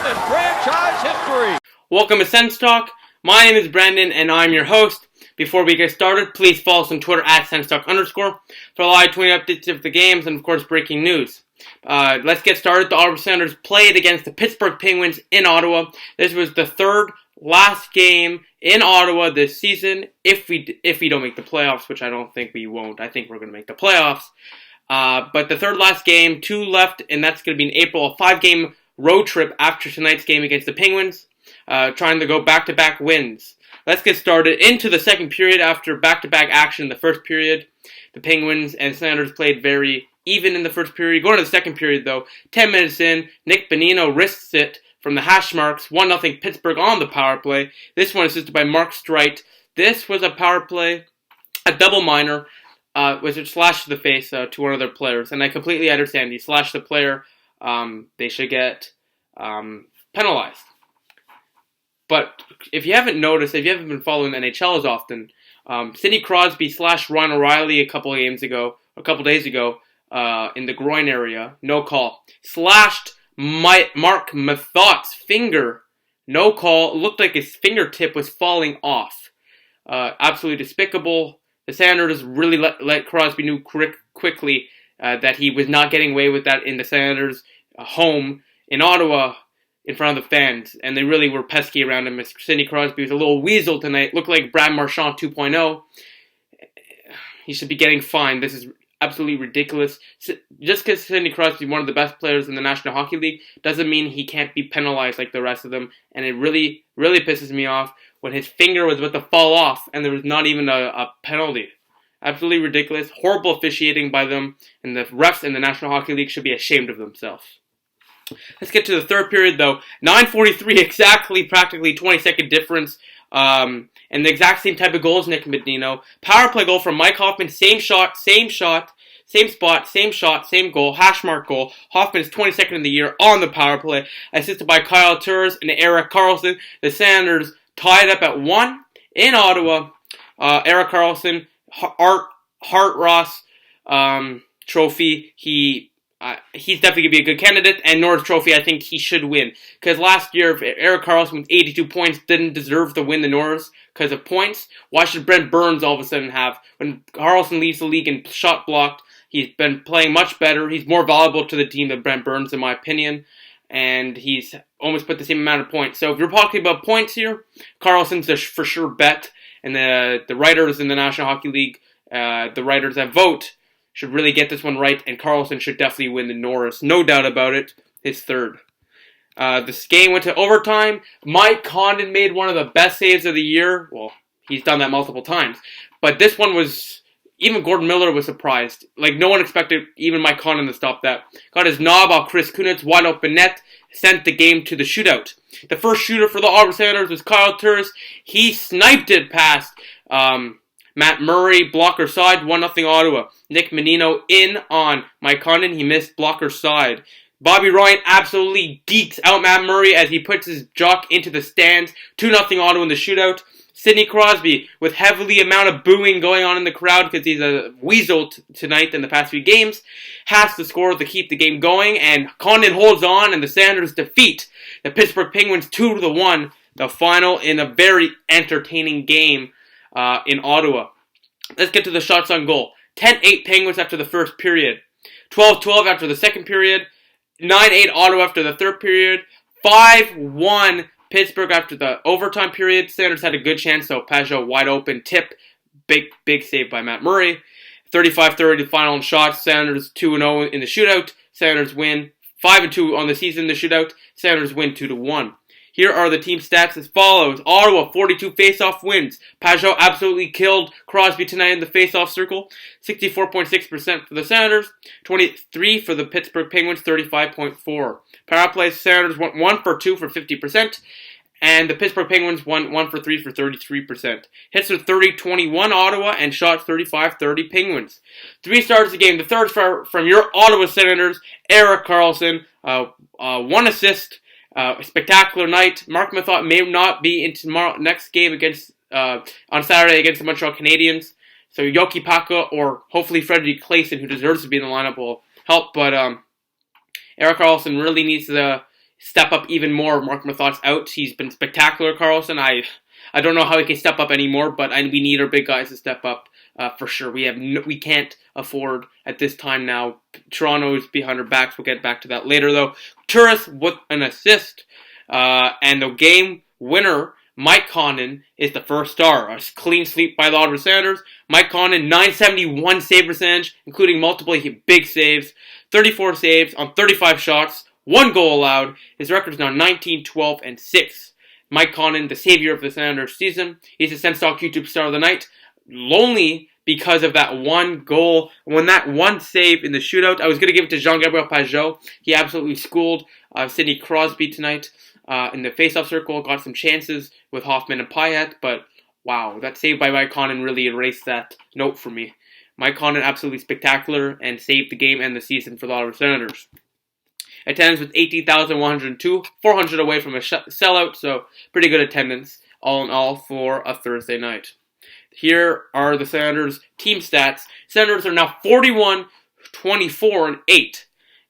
in franchise history. Welcome to SENS Talk. My name is Brandon, and I'm your host. Before we get started, please follow us on Twitter at SensTalk_ for live tweet updates of the games and, of course, breaking news. Let's get started. The Ottawa Senators played against the Pittsburgh Penguins in Ottawa. This was the third last game in Ottawa this season, if we don't make the playoffs, which I don't think we won't. I think we're going to make the playoffs. But the third last game, 2 left, and that's going to be in April, a 5-game road trip after tonight's game against the Penguins, trying to go back-to-back wins. Let's get started into the second period. After back-to-back action in the first period, the Penguins and Senators played very even in the first period. Going to the second period, though, 10 minutes in, Nick Bonino risks it from the hash marks, 1-0 Pittsburgh on the power play. This one assisted by Mark Streit. This was a power play, a double minor, was a slash to the face to one of their players. And I completely understand. You slash the player, they should get penalized. But if you haven't noticed, if you haven't been following the NHL as often, Sidney Crosby slashed Ryan O'Reilly a couple days ago, in the groin area, no call. Slashed Mark Mathot's finger, no call. It looked like his fingertip was falling off. Absolutely despicable. The Senators really let Crosby know quickly that he was not getting away with that in the Senators' home in Ottawa in front of the fans, and they really were pesky around him. Sidney Crosby was a little weasel tonight. Looked like Brad Marchand 2.0. He should be getting fined. This is absolutely ridiculous. Just because Sidney Crosby is one of the best players in the National Hockey League doesn't mean he can't be penalized like the rest of them, and it really, really pisses me off when his finger was about to fall off and there was not even a penalty. Absolutely ridiculous. Horrible officiating by them, and the refs in the National Hockey League should be ashamed of themselves. Let's get to the third period, though. 9:43 exactly, practically 20-second difference. And the exact same type of goals, Nick Bonino. Power play goal from Mike Hoffman. Same spot, same shot, same goal. Hash mark goal. Hoffman is 22nd in the year on the power play. Assisted by Kyle Turris and Erik Karlsson. The Senators tied up at 1 in Ottawa. Erik Karlsson, Hart Ross trophy. He's definitely going to be a good candidate, and Norris Trophy, I think he should win. Because last year, if Erik Karlsson with 82 points didn't deserve to win the Norris because of points, why should Brent Burns all of a sudden have? When Karlsson leaves the league and shot blocked, he's been playing much better. He's more valuable to the team than Brent Burns, in my opinion, and he's almost put the same amount of points. So if you're talking about points here, Karlsson's the for sure bet, and the writers in the National Hockey League, the writers that vote, should really get this one right, and Karlsson should definitely win the Norris. No doubt about it, his third. This game went to overtime. Mike Condon made one of the best saves of the year. Well, he's done that multiple times. But this one was, even Gordon Miller was surprised. Like, no one expected even Mike Condon to stop that. Got his knob off Chris Kunitz, wide open net, sent the game to the shootout. The first shooter for the Ottawa Senators was Kyle Turris. He sniped it past Matt Murray, blocker side, 1-0 Ottawa. Nick Bonino in on Mike Condon. He missed blocker side. Bobby Ryan absolutely geeks out Matt Murray as he puts his jock into the stands. 2-0 Ottawa in the shootout. Sidney Crosby, with heavily amount of booing going on in the crowd because he's a weasel tonight in the past few games, has to score to keep the game going, and Condon holds on, and the Senators defeat the Pittsburgh Penguins 2-1, the final in a very entertaining game in Ottawa. Let's get to the shots on goal. 10-8 Penguins after the first period. 12-12 after the second period. 9-8 Ottawa after the third period. 5-1 Pittsburgh after the overtime period. Senators had a good chance, so Pajot wide open tip. Big save by Matt Murray. 35-30 the final shots. Senators 2-0 in the shootout. Senators win 5-2 on the season in the shootout. Senators win 2-1. Here are the team stats as follows. Ottawa, 42 face-off wins. Pajot absolutely killed Crosby tonight in the face-off circle. 64.6% for the Senators. 23 for the Pittsburgh Penguins, 35.4. Power play, Senators went 1 for 2 for 50%. And the Pittsburgh Penguins won 1 for 3 for 33%. Hits are 30-21 Ottawa and shots 35-30 Penguins. 3 stars of the game. The third from your Ottawa Senators, Erik Karlsson. 1 assist. A spectacular night. Mark Mathot may not be in next game against on Saturday against the Montreal Canadiens. So Yoki Paka or hopefully Frederick Claesson, who deserves to be in the lineup, will help. But Erik Karlsson really needs to step up even more. Mark Mathot's out. He's been spectacular, Carlson. I don't know how he can step up anymore, but we need our big guys to step up for sure. We can't afford at this time now. Toronto's behind our backs. We'll get back to that later, though. Turris with an assist. And the game winner, Mike Condon, is the first star. A clean sweep by the Ottawa Senators. Mike Condon, 971 save percentage, including multiple big saves. 34 saves on 35 shots. 1 goal allowed. His record is now 19-12-6. Mike Condon, the savior of the Senators season. He's the Sens Talk YouTube Star of the Night. Lonely because of that one goal. When that one save in the shootout, I was going to give it to Jean-Gabriel Pageau. He absolutely schooled Sidney Crosby tonight in the faceoff circle. Got some chances with Hoffman and Payet, but wow, that save by Mike Condon really erased that note for me. Mike Condon absolutely spectacular and saved the game and the season for the Ottawa Senators. Attendance was 18,102, 400 away from a sellout, so pretty good attendance all in all for a Thursday night. Here are the Senators' team stats. Senators are now 41-24-8.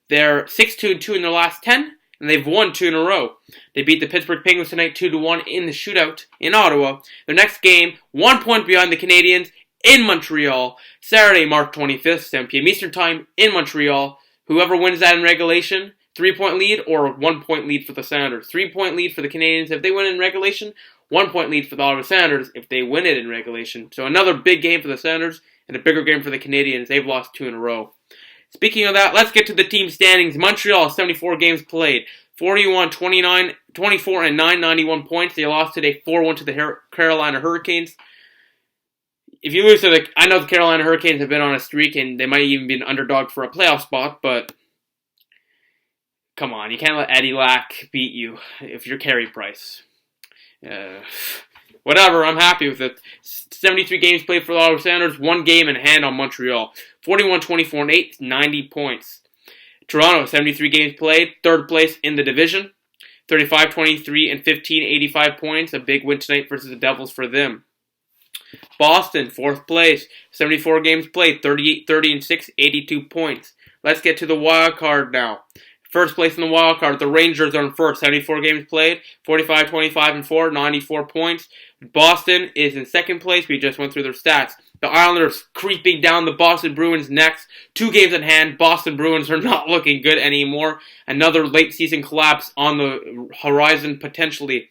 They're 6-2-2 in their last 10, and they've won 2 in a row. They beat the Pittsburgh Penguins tonight 2-1 in the shootout in Ottawa. Their next game, 1 point behind the Canadiens in Montreal, Saturday, March 25th, 7 p.m. Eastern Time in Montreal. Whoever wins that in regulation, 3-point lead or 1 point lead for the Senators. 3-point lead for the Canadiens if they win in regulation. 1 point lead for the Ottawa Senators if they win it in regulation. So another big game for the Senators and a bigger game for the Canadiens. They've lost 2 in a row. Speaking of that, let's get to the team standings. Montreal, 74 games played. 41-29, 24-9, 91 points. They lost today 4-1 to the Carolina Hurricanes. If you lose to I know the Carolina Hurricanes have been on a streak and they might even be an underdog for a playoff spot, but come on, you can't let Eddie Lack beat you if you're Carey Price. Whatever, I'm happy with it. 73 games played for the Ottawa Senators, 1 game in hand on Montreal. 41-24-8, 90 points. Toronto, 73 games played, 3rd place in the division. 35-23 15, 85 points. A big win tonight versus the Devils for them. Boston, 4th place, 74 games played, 38-30-6, 82 points. Let's get to the wild card now. First place in the wild card, the Rangers are in first, 74 games played, 45-25-4, 94 points. Boston is in second place. We just went through their stats. The Islanders creeping down the Boston Bruins next. 2 games in hand. Boston Bruins are not looking good anymore. Another late season collapse on the horizon potentially.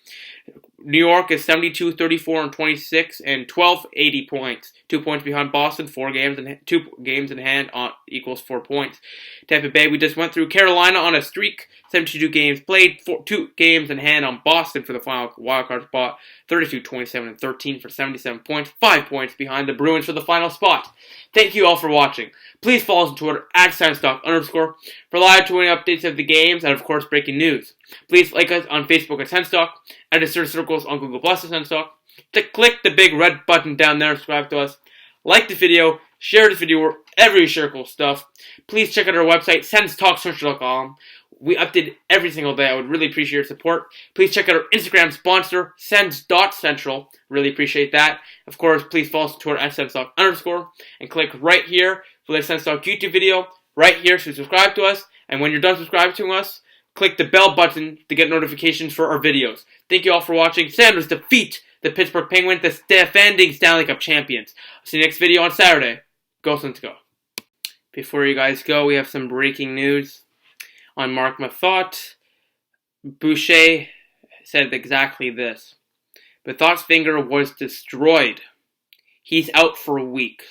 New York is 72-34-26 and 12, 80 points. 2 points behind Boston. 2 games in hand equals 4 points. Tampa Bay, we just went through. Carolina on a streak. 72 games played. 2 games in hand on Boston for the final wildcard spot. 32-27-13 for 77 points. 5 points behind the Bruins for the final spot. Thank you all for watching. Please follow us on Twitter at @SenStalk_ for live tweeting updates of the games and, of course, breaking news. Please like us on Facebook at SenStalk, and at Search Circles on Google Plus at SenStalk. Click the big red button down there and subscribe to us. Like the video, share this video wherever you share cool stuff. Please check out our website, SensTalkCentral.com. We update every single day. I would really appreciate your support. Please check out our Instagram sponsor, Sens.Central. Really appreciate that. Of course, please follow us on Twitter at @SensTalk_ and click right here for the SensTalk YouTube video. Right here to subscribe to us. And when you're done subscribing to us, click the bell button to get notifications for our videos. Thank you all for watching. Senators defeat the Pittsburgh Penguins, the defending Stanley Cup champions. I'll see you next video on Saturday. Go Sens go. Before you guys go, we have some breaking news on Mark Mathot. Boucher said exactly this. Mathot's finger was destroyed. He's out for a week.